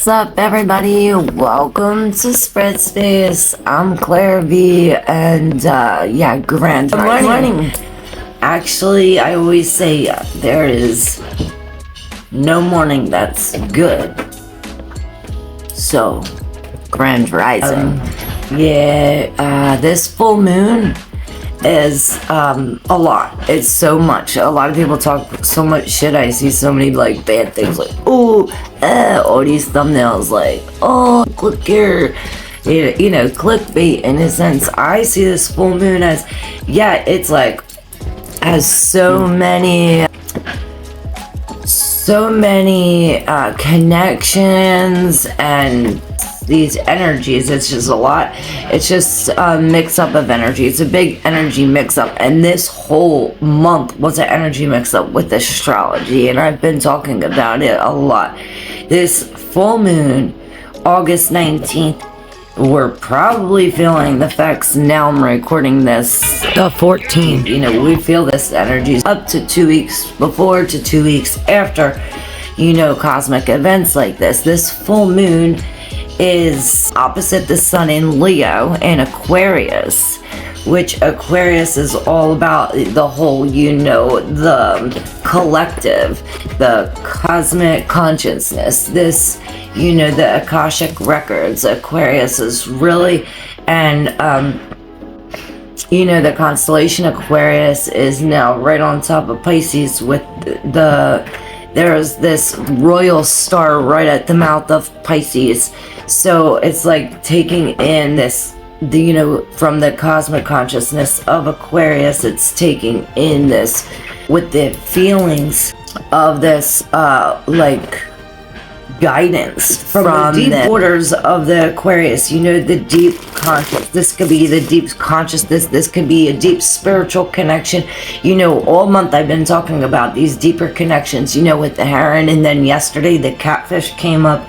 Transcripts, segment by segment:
What's up, everybody? Welcome to Spread Space. I'm ClairV, and yeah, grand morning. Actually, I always say there is no morning that's good. So, grand rising. This full moon is a lot. It's so much. A lot of people talk so much shit. I see so many like bad things like all these thumbnails like click here, you know, clickbait. In a sense, I see this full moon as it's like has so many connections and these energies. It's just a lot. It's just a mix up of energy. It's a big energy mix up, and this whole month was an energy mix up with astrology, and I've been talking about it a lot. This full moon, August 19th, we're probably feeling the effects. Now I'm recording this the 14th. You know, we feel this energy up to 2 weeks before to 2 weeks after, you know, cosmic events like this. This full moon is opposite the sun in Leo and Aquarius, which Aquarius is all about the whole, you know, the collective, the cosmic consciousness, this, you know, the Akashic records. Aquarius is really, and you know, the constellation Aquarius is now right on top of Pisces with there's this royal star right at the mouth of Pisces. So it's like taking in this, you know, from the cosmic consciousness of Aquarius, it's taking in this with the feelings of this like guidance from the deep waters of the Aquarius, you know, the deep conscious. This could be the deep consciousness. This could be a deep spiritual connection. You know, all month I've been talking about these deeper connections, you know, with the heron, and then yesterday the catfish came up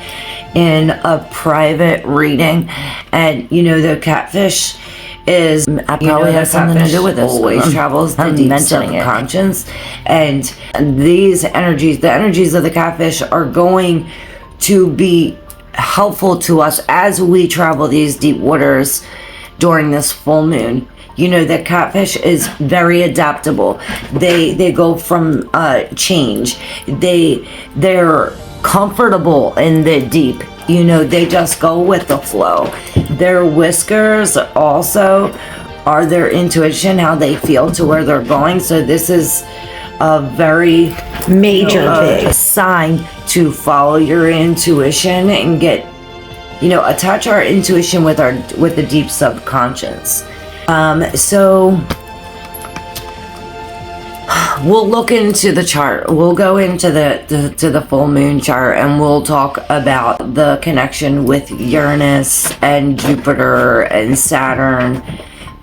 in a private reading, and you know, the catfish is probably has something to do with this. Always travels the deep subconscious, and these energies, the energies of the catfish, are going to be helpful to us as we travel these deep waters during this full moon. You know, the catfish is very adaptable. They go from change. They're comfortable in the deep. You know, they just go with the flow. Their whiskers also are their intuition, how they feel to where they're going. So this is a very major big sign to follow your intuition and get, you know, attach our intuition with the deep subconscious. So we'll look into the chart. We'll go into the full moon chart, and we'll talk about the connection with Uranus and Jupiter and Saturn,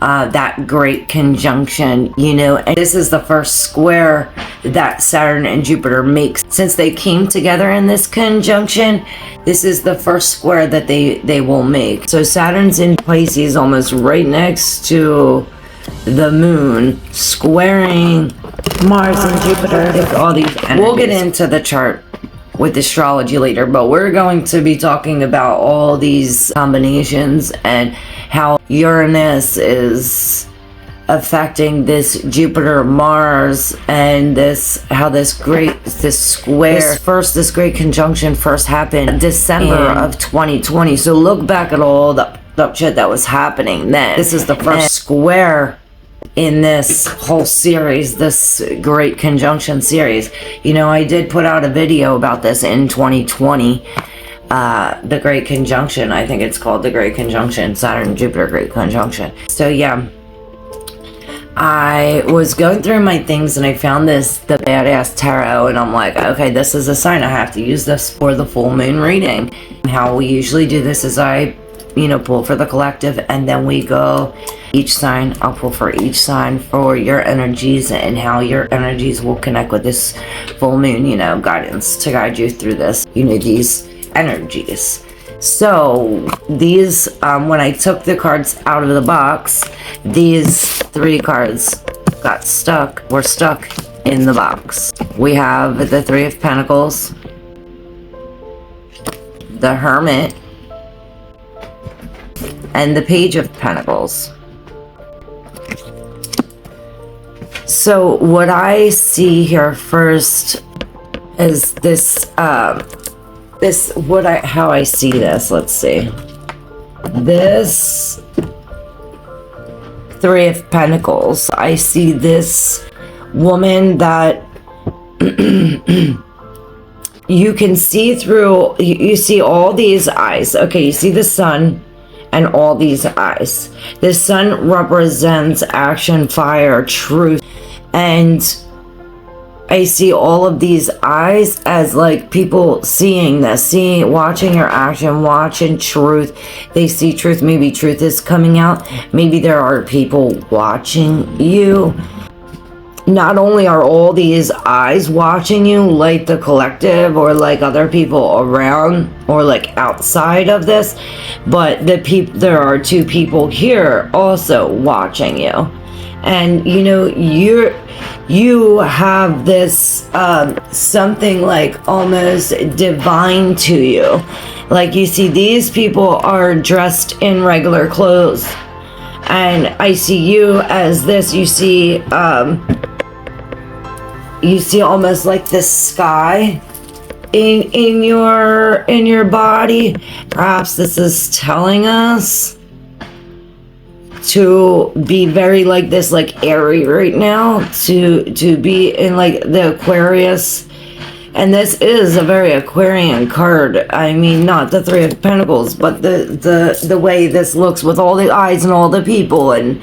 that great conjunction, you know. And this is the first square that Saturn and Jupiter makes since they came together in this conjunction. This is the first square that they will make. So Saturn's in Pisces, almost right next to the moon, squaring Mars and Jupiter. All these energies. We'll get into the chart with astrology later, but we're going to be talking about all these combinations and how Uranus is affecting this Jupiter Mars, and this great conjunction first happened in December of 2020. So look back at all the shit that was happening then. This is the first square in this whole series, this great conjunction series. You know, I did put out a video about this in 2020, the great conjunction. I think it's called the great conjunction, Saturn Jupiter great conjunction. So yeah, I was going through my things and I found the Badass Tarot, and I'm like, okay, this is a sign. I have to use this for the full moon reading. How we usually do this is I, you know, pull for the collective, and then we go each sign. I'll pull for each sign for your energies and how your energies will connect with this full moon, you know, guidance to guide you through this, you know, these energies. So these, when I took the cards out of the box, these 3 cards were stuck in the box. We have the Three of Pentacles, the Hermit, and the Page of Pentacles. So what I see here first is this, how I see this. Let's see. This Three of Pentacles. I see this woman that you can see through. You see all these eyes. Okay, you see the sun and all these eyes. The sun represents action, fire, truth. And I see all of these eyes as like people seeing this, watching your action, watching truth. They see truth. Maybe truth is coming out. Maybe there are people watching you. Not only are all these eyes watching you, like the collective or like other people around or like outside of this, but there are two people here also watching you. And you know, you have this something like almost divine to you. Like you see these people are dressed in regular clothes, and I see you as this. You see almost like the sky in your body. Perhaps this is telling us to be very like this, like airy right now, to be in like the Aquarius. And this is a very Aquarian card. I mean, not the Three of Pentacles, but the way this looks with all the eyes and all the people. And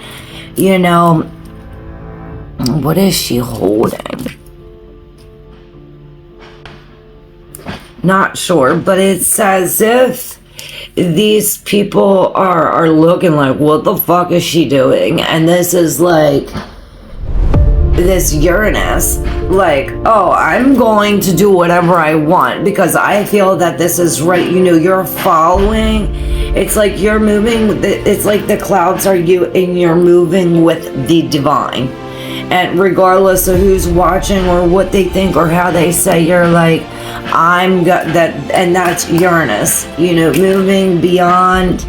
you know, what is she holding? Not sure, but it's as if these people are looking like, what the fuck is she doing? And this is like this Uranus, like, oh, I'm going to do whatever I want because I feel that this is right. You know, you're following. It's like you're moving. It's like the clouds are you, and you're moving with the divine. And regardless of who's watching or what they think or how they say, you're like, I'm got that. And that's Uranus, you know, moving beyond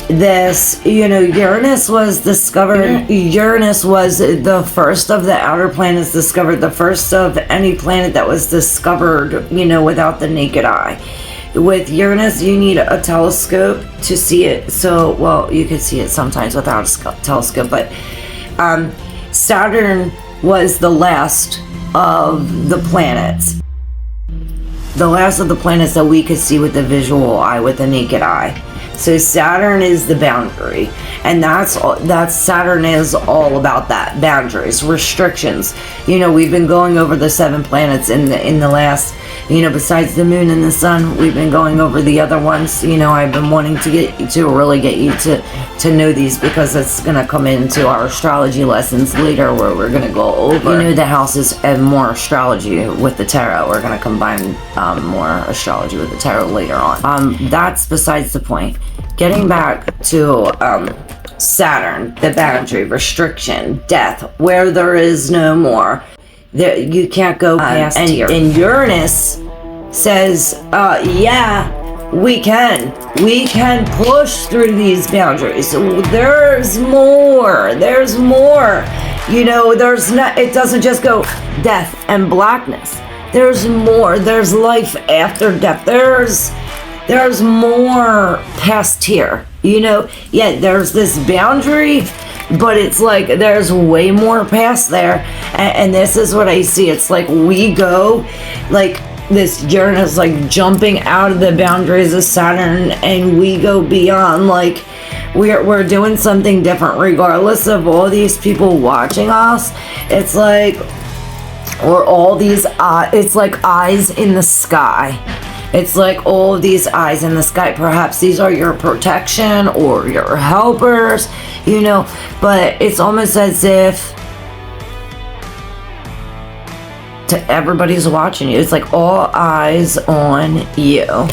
this. You know, Uranus was discovered. Uranus was the first of the outer planets discovered, the first of any planet that was discovered, you know, without the naked eye. With Uranus, you need a telescope to see it. So, well, you can see it sometimes without a telescope, but Saturn was the last of the planets. The last of the planets that we could see with the visual eye, with the naked eye. So Saturn is the boundary, and that's Saturn is all about that, boundaries, restrictions. You know, we've been going over the 7 planets in the last, you know, besides the moon and the sun, we've been going over the other ones. You know, I've been wanting to really get you to know these, because it's going to come into our astrology lessons later, where we're going to go over, you know, the houses and more astrology with the tarot. We're going to combine more astrology with the tarot later on. That's besides the point. Getting back to Saturn, the boundary, restriction, death, where there is no more. There, you can't go past here. And Uranus says, yeah, we can push through these boundaries. There's more. You know, there's not, it doesn't just go death and blackness. There's more. There's life after death. There's more past here. You know, yeah, there's this boundary, but it's like there's way more past there. And this is what I see. It's like we go, like this Uranus, like jumping out of the boundaries of Saturn, and we go beyond. Like we're doing something different, regardless of all these people watching us. It's like, or all these it's like eyes in the sky. It's like all of these eyes in the sky. Perhaps these are your protection or your helpers, you know, but it's almost as if everybody's watching you. It's like all eyes on you.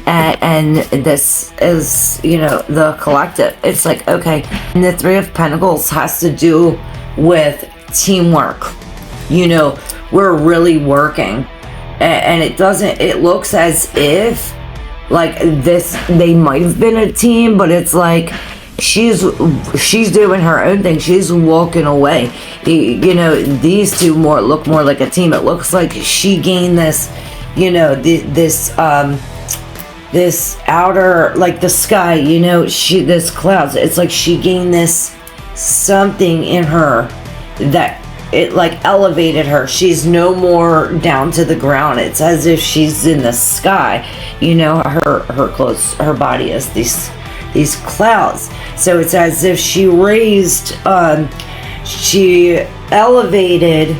And this is, you know, the collective. It's like, okay, and the Three of Pentacles has to do with teamwork. You know, we're really working. And it looks as if like this, they might have been a team, but it's like she's doing her own thing. She's walking away. You know, these two look more like a team. It looks like she gained this, you know, this outer, like the sky, you know, this clouds. It's like she gained this something in her that it like elevated her. She's no more down to the ground. It's as if she's in the sky. You know, her clothes, her body is these clouds. So it's as if she raised, she elevated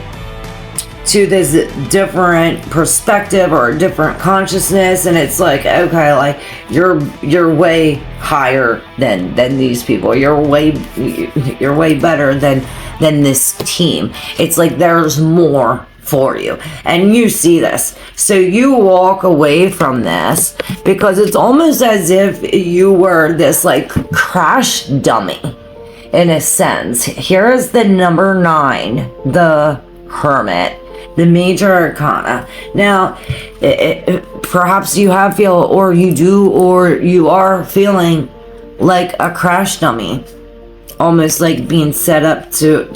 to this different perspective or a different consciousness, and it's like, okay, like you're way higher than these people. You're way better than this team. It's like there's more for you, and you see this, so you walk away from this because it's almost as if you were this like crash dummy in a sense. Here is the number 9, the Hermit, the major arcana. Now, perhaps you have or you are feeling like a crash dummy, almost like being set up to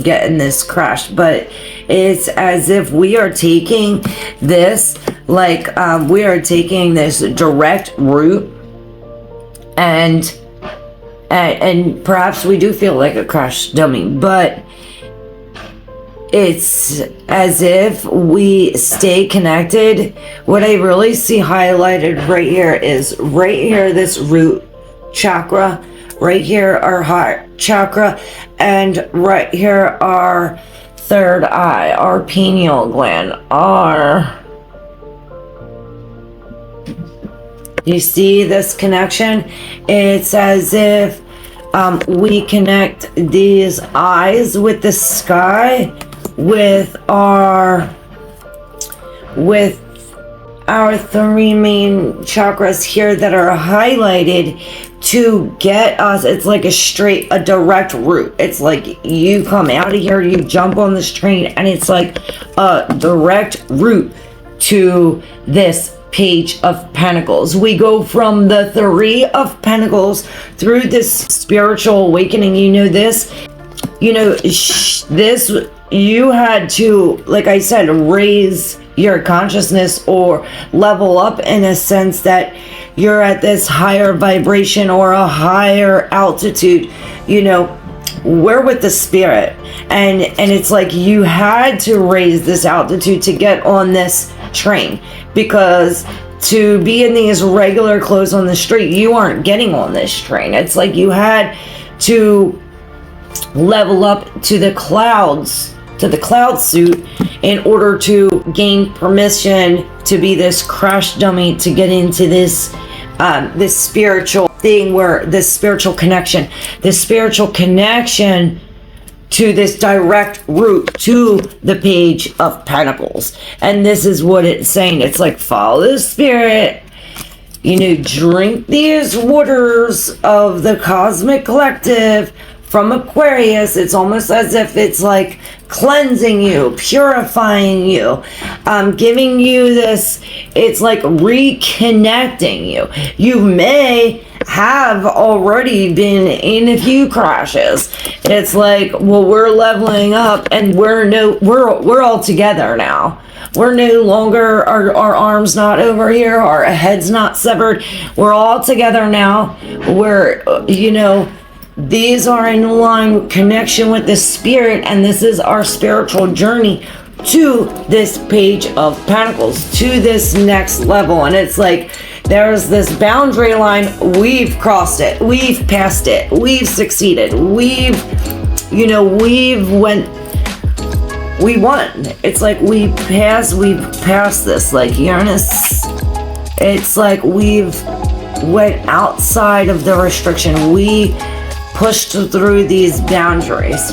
get in this crash. But it's as if we are taking this, like we are taking this direct route, and perhaps we do feel like a crash dummy, but it's as if we stay connected. What I really see highlighted right here is right here, this root chakra, right here our heart chakra, and right here our third eye, our pineal gland, you see this connection? It's as if we connect these eyes with the sky, with our 3 main chakras here that are highlighted to get us. It's like a direct route. It's like you come out of here, you jump on this train, and it's like a direct route to this Page of Pentacles. We go from the 3 of Pentacles through this spiritual awakening. You know this, this, you had to, like I said, raise your consciousness or level up in a sense that you're at this higher vibration or a higher altitude. You know, we're with the spirit, and it's like you had to raise this altitude to get on this train, because to be in these regular clothes on the street, you aren't getting on this train. It's like you had to level up to the clouds, to the cloud suit, in order to gain permission to be this crash dummy, to get into this this spiritual thing, where this spiritual connection to this direct route to the Page of Pentacles. And this is what it's saying. It's like, follow the spirit, drink these waters of the cosmic collective from Aquarius. It's almost as if it's like cleansing you, purifying you, giving you this, it's like reconnecting you. You may have already been in a few crashes. It's like, well, we're leveling up, and we're all together now. We're no longer, our arms not over here, our heads not severed. We're all together now. We're, these are in line connection with the spirit, and this is our spiritual journey to this Page of Pentacles, to this next level. And it's like there's this boundary line. We've crossed it, we've passed it, we've succeeded, we won. It's like we've passed this, like Uranus. It's like we've went outside of the restriction. We pushed through these boundaries,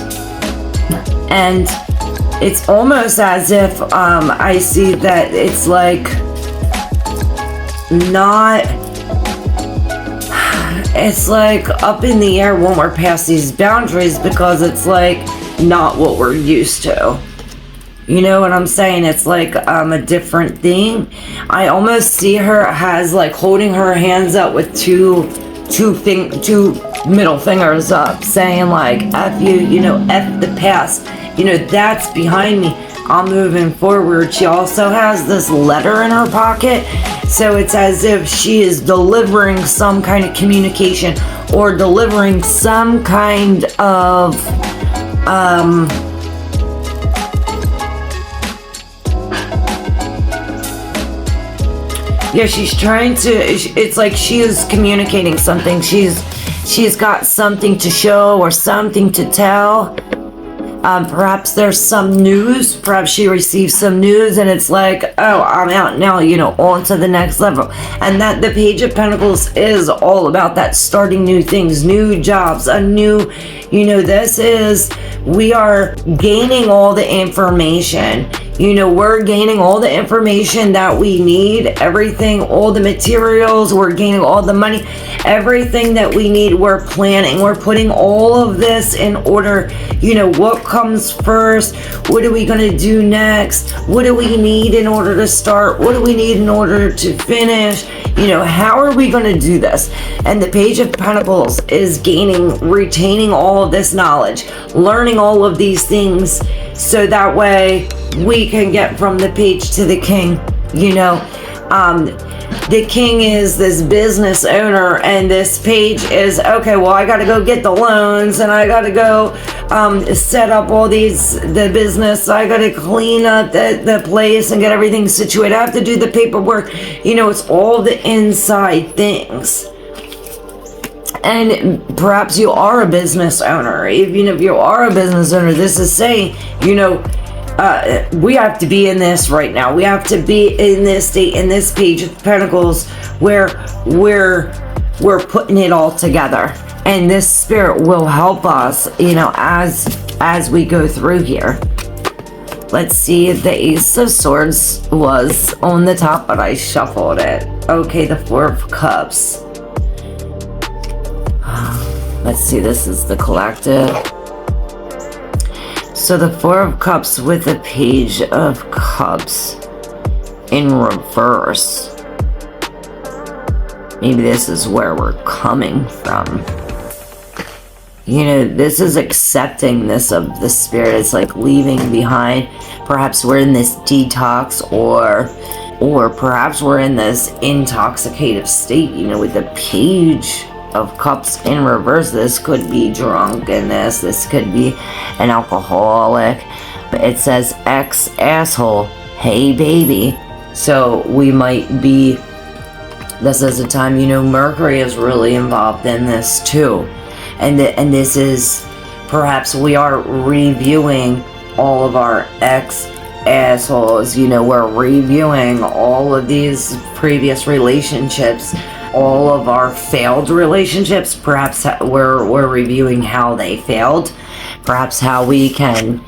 and it's almost as if I see that it's like it's like up in the air when we're past these boundaries, because it's like not what we're used to. You know what I'm saying? It's like a different thing. I almost see her as like holding her hands up with two middle fingers up, saying like F you, you know, F the past. You know, that's behind me. I'm moving forward. She also has this letter in her pocket. So it's as if she is delivering some kind of communication or delivering some kind of yeah, she's trying to, it's like she is communicating something. She's got something to show or something to tell. Perhaps there's some news. Perhaps she receives some news and it's like, oh, I'm out now, you know, on to the next level. And that the Page of Pentacles is all about that, starting new things, new jobs, a new, you know, this is, we are gaining all the information. You know, we're gaining all the information that we need, everything, all the materials, we're gaining all the money, everything that we need, we're planning, we're putting all of this in order. You know, what comes first? What are we going to do next? What do we need in order to start? What do we need in order to finish? You know, how are we going to do this? And the Page of Pentacles is retaining all of this knowledge, learning all of these things, so that way we can get from the page to the king. You know, the king is this business owner and this page is, okay, well, I got to go get the loans and I got to go set up all the business. I got to clean up the place and get everything situated. I have to do the paperwork. You know, it's all the inside things. And perhaps you are a business owner. Even if you are a business owner, this is saying, you know, we have to be in this right now. We have to be in this state, in this Page of Pentacles, where we're putting it all together. And this spirit will help us, you know, as we go through here. Let's see if the Ace of Swords was on the top, but I shuffled it. Okay, the Four of Cups. Let's see, this is the collective. So the Four of Cups with the Page of Cups in reverse. Maybe this is where we're coming from. You know, this is accepting this of the spirit. It's like leaving behind. Perhaps we're in this detox, or perhaps we're in this intoxicated state, you know, with the Page of Cups in reverse. This could be drunkenness, this could be an alcoholic. It says ex-asshole, hey baby. So we might be, this is a time, you know, Mercury is really involved in this too. And this is, perhaps we are reviewing all of our ex-assholes. You know, we're reviewing all of these previous relationships, all of our failed relationships. Perhaps we're reviewing how they failed, perhaps how we can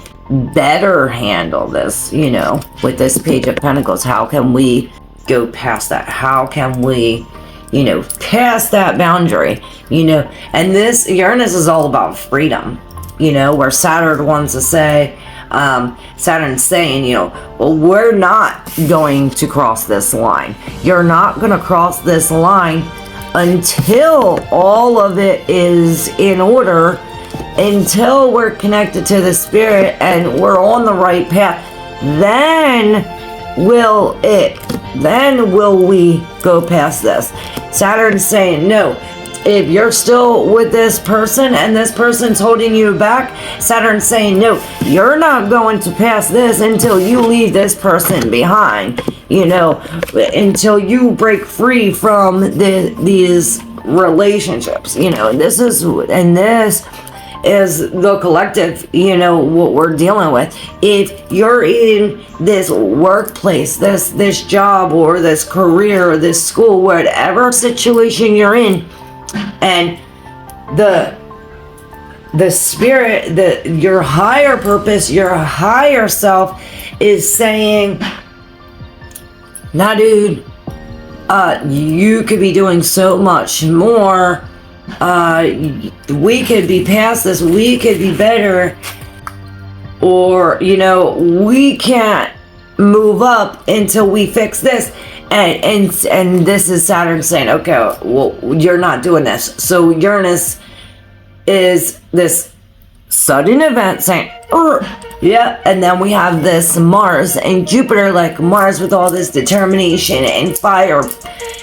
better handle this, you know, with this Page of Pentacles. How can we go past that? How can we, you know, past that boundary, you know? And this Uranus is all about freedom, you know, where Saturn wants to say, Saturn's saying, you know, well, we're not going to cross this line. You're not going to cross this line until all of it is in order, until we're connected to the spirit and we're on the right path. Then will we go past this. Saturn's saying, no, if you're still with this person and this person's holding you back, Saturn's saying, no, you're not going to pass this until you leave this person behind, you know, until you break free from these relationships, you know. This is the collective, you know, what we're dealing with. If you're in this workplace, this job or this career or this school, whatever situation you're in, and the spirit, your higher purpose, your higher self is saying, nah, dude, you could be doing so much more. We could be past this. We could be better. or, you know, we can't move up until we fix this. And this is Saturn saying, okay, well, you're not doing this. So Uranus is this sudden event saying, yeah, and then we have this Mars and Jupiter, like Mars with all this determination and fire,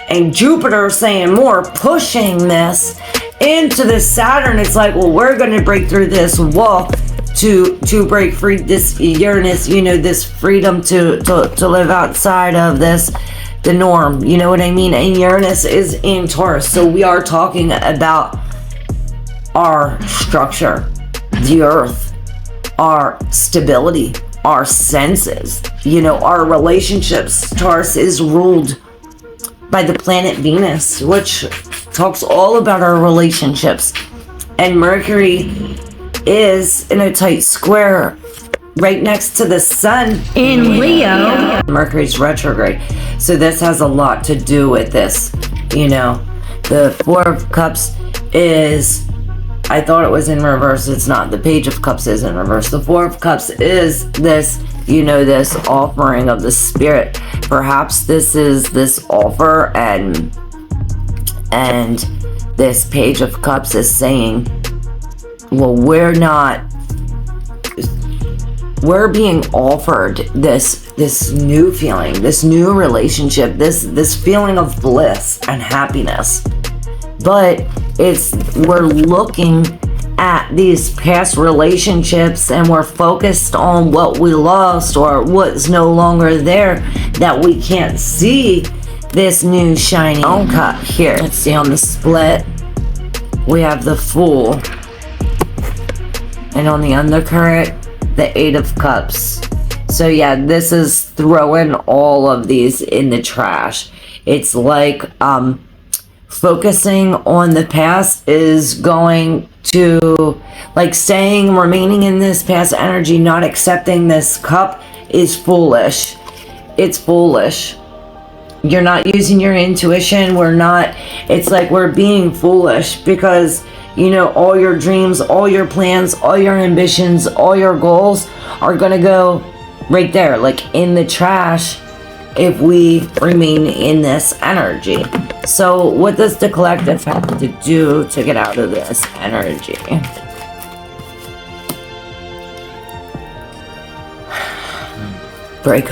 and Jupiter saying more, pushing this into the Saturn. It's like, well, we're going to break through this wall to break free, this Uranus, you know, this freedom to live outside of this, the norm, you know what I mean? And Uranus is in Taurus, so we are talking about our structure, the earth, our stability, our senses, you know, our relationships. Taurus is ruled by the planet Venus, which talks all about our relationships. And Mercury is in a tight square right next to the sun in Leo. Mercury's retrograde. So this has a lot to do with this, you know. The Four of Cups is, I thought it was in reverse. It's not. The Page of Cups is in reverse. The Four of Cups is this, you know, this offering of the spirit. Perhaps this is this offer, and this Page of Cups is saying, well, we're being offered this new feeling, this new relationship, this feeling of bliss and happiness. But we're looking at these past relationships, and we're focused on what we lost or what's no longer there, that we can't see this new shiny cup here. Let's see, on the split, we have the Fool. And on the undercurrent, the Eight of Cups. So yeah, this is throwing all of these in the trash. It's like focusing on the past is going to, like, remaining in this past energy, not accepting this cup is foolish. It's foolish. You're not using your intuition. It's like we're being foolish because, you know, all your dreams, all your plans, all your ambitions, all your goals are gonna go right there, like in the trash, if we remain in this energy. So what does the collective have to do to get out of this energy? Break.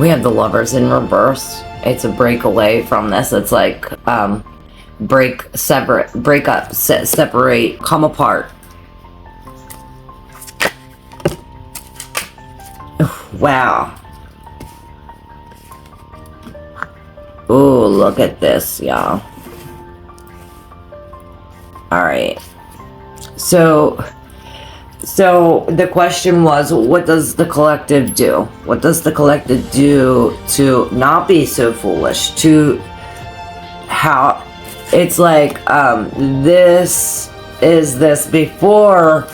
We have the Lovers in reverse. It's a break away from this. It's like break up, separate, come apart. Wow. Ooh, look at this, y'all. Alright. So the question was, what does the collective do? What does the collective do to not be so foolish? It's like, this is this before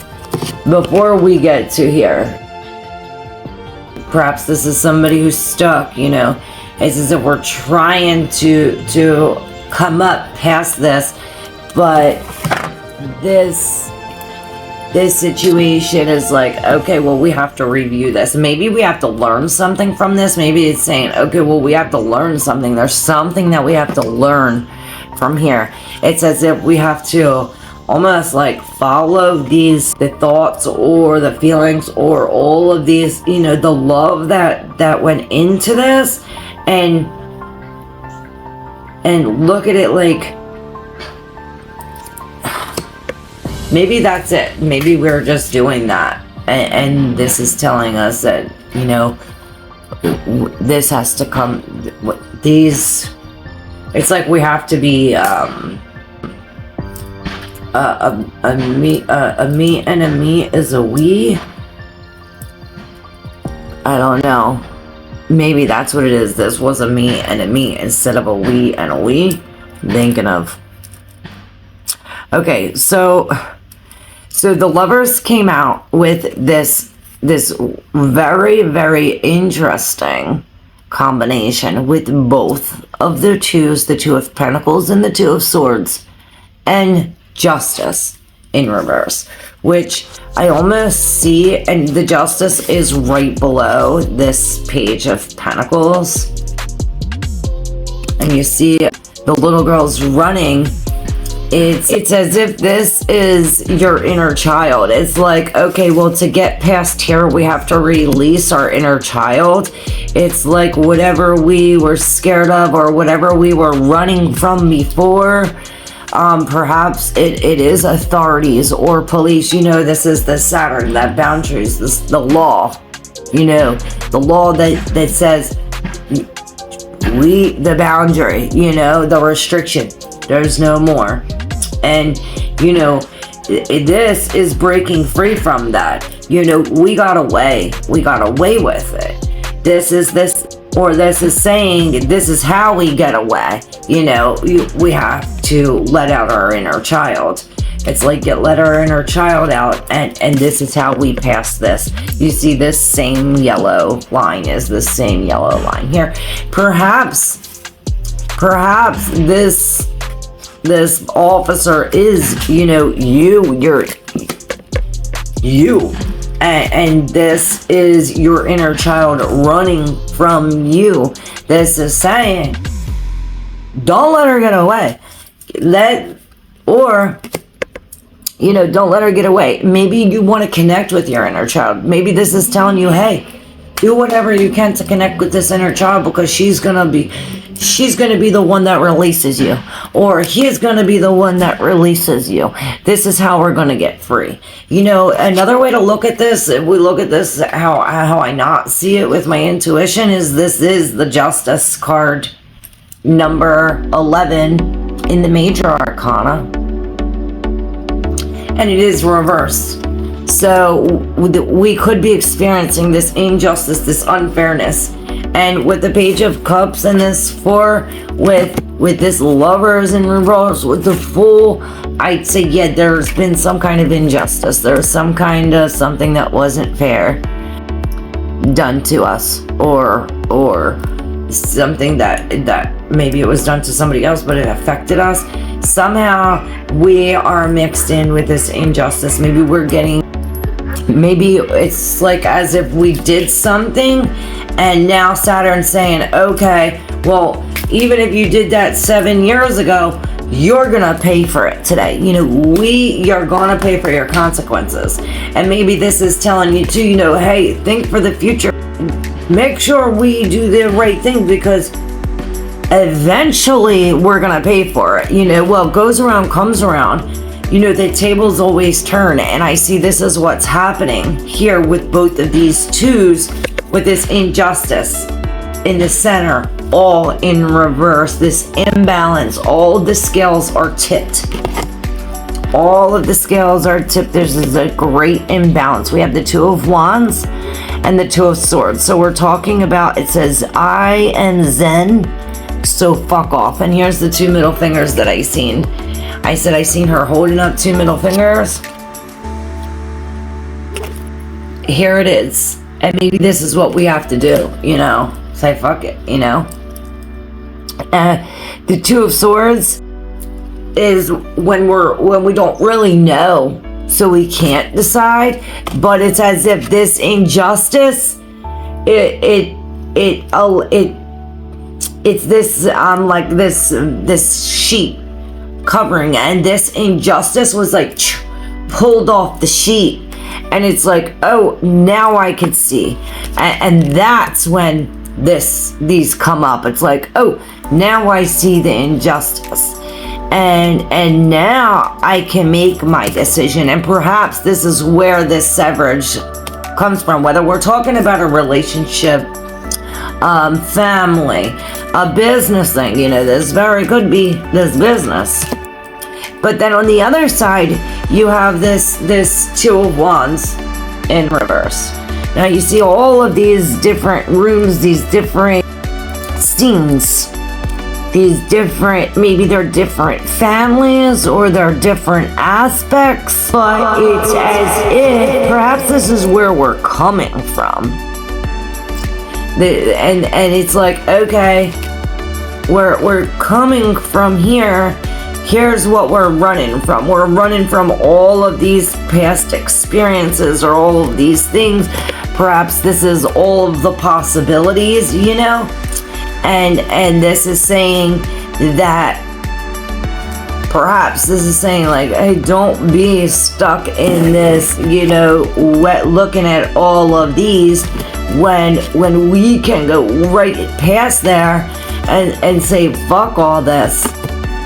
we get to here. Perhaps this is somebody who's stuck, you know. It's as if we're trying to come up past this, but this situation is like, okay, well, we have to review this. Maybe we have to learn something from this. Maybe it's saying, okay, well, we have to learn something. There's something that we have to learn from here. It's as if we have to almost like follow the thoughts or the feelings or all of these, you know, the love that went into this, and look at it like, maybe that's it. Maybe we're just doing that, and this is telling us that, you know, this has to come. It's like we have to be a me and a me is a we. I don't know. Maybe that's what it is. This was a me and a me instead of a we and a we. I'm thinking of. Okay, so the Lovers came out with this very, very interesting combination with both of the twos, the Two of Pentacles and the Two of Swords, and Justice in reverse, which I almost see, and the Justice is right below this Page of Pentacles. And you see the little girl's running. It's as if this is your inner child. It's like, okay, well, to get past here, we have to release our inner child. It's like whatever we were scared of or whatever we were running from before. Perhaps it is authorities or police. You know, this is the Saturn, that boundaries, the law. You know, the law that says the boundary, you know, the restriction. There's no more. And, you know, this is breaking free from that. You know, we got away with it. This is saying this is how we get away. You know, we have to let out our inner child. It's like let our inner child out, and this is how we pass this. You see this same yellow line is the same yellow line here. Perhaps this officer is, you know, you're you. And this is your inner child running from you. This is saying, don't let her get away. You know, don't let her get away. Maybe you want to connect with your inner child. Maybe this is telling you, hey, do whatever you can to connect with this inner child, because she's gonna be the one that releases you, or he's gonna be the one that releases you. This is how we're gonna get free. You know, another way to look at this, if we look at this, how I not see it with my intuition, is this is the Justice card, number 11 in the Major Arcana, and it is reversed. So we could be experiencing this injustice, this unfairness. And with the Page of Cups and this 4, with this Lovers in reverse, with the Fool, I'd say, yeah, there's been some kind of injustice. There's some kind of something that wasn't fair done to us, or something that maybe it was done to somebody else, but it affected us. Somehow we are mixed in with this injustice. Maybe it's like as if we did something, and now Saturn's saying, okay, well, even if you did that 7 years ago, you're gonna pay for it today. You know, you're gonna pay for your consequences. And maybe this is telling you too, you know, hey, think for the future. Make sure we do the right thing, because eventually we're gonna pay for it. You know, well, goes around, comes around. You know, the tables always turn, and I see this is what's happening here with both of these twos, with this injustice in the center, all in reverse, this imbalance. All the scales are tipped. All of the scales are tipped. There's a great imbalance. We have the Two of Wands and the Two of Swords. So we're talking about, it says, I am Zen, so fuck off. And here's the 2 middle fingers that I seen. I seen her holding up 2 middle fingers. Here it is. And maybe this is what we have to do, you know. Say fuck it, you know. The Two of Swords is when we don't really know, so we can't decide. But it's as if this injustice, it's this like this sheet covering, and this injustice was like pulled off the sheet, and it's like, oh, now I can see, and that's when these come up. It's like, oh, now I see the injustice, and now I can make my decision. And perhaps this is where this severage comes from, whether we're talking about a relationship, family, a business thing. You know, this very could be this business. But then on the other side, you have this Two of Wands in reverse. Now you see all of these different rooms, these different scenes, these different, maybe they're different families or they're different aspects, but it's as if perhaps this is where we're coming from. And it's like, okay, we're coming from here. here's what we're running from. We're running from all of these past experiences or all of these things. Perhaps this is all of the possibilities, you know? And this is saying that perhaps this is saying like, hey, don't be stuck in this, you know, looking at all of these when we can go right past there and say, fuck all this.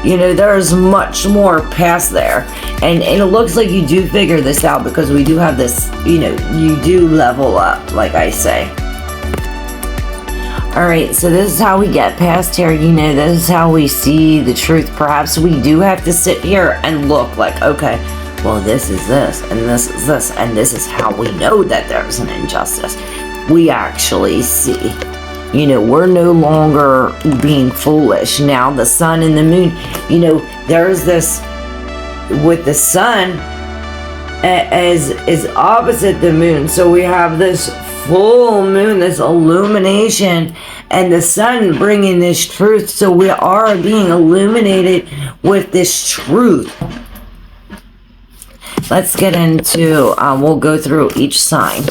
You know, there's much more past there. And it looks like you do figure this out because we do have this, you know, you do level up, like I say. Alright, so this is how we get past here, you know, this is how we see the truth. Perhaps we do have to sit here and look like, okay, well, this is this, and this is this, and this is how we know that there's an injustice. We actually see. You know, we're no longer being foolish. Now the sun and the moon, you know, there's this, with the sun is opposite the moon. So we have this full moon, this illumination, and the sun bringing this truth. So we are being illuminated with this truth. Let's get into, we'll go through each sign.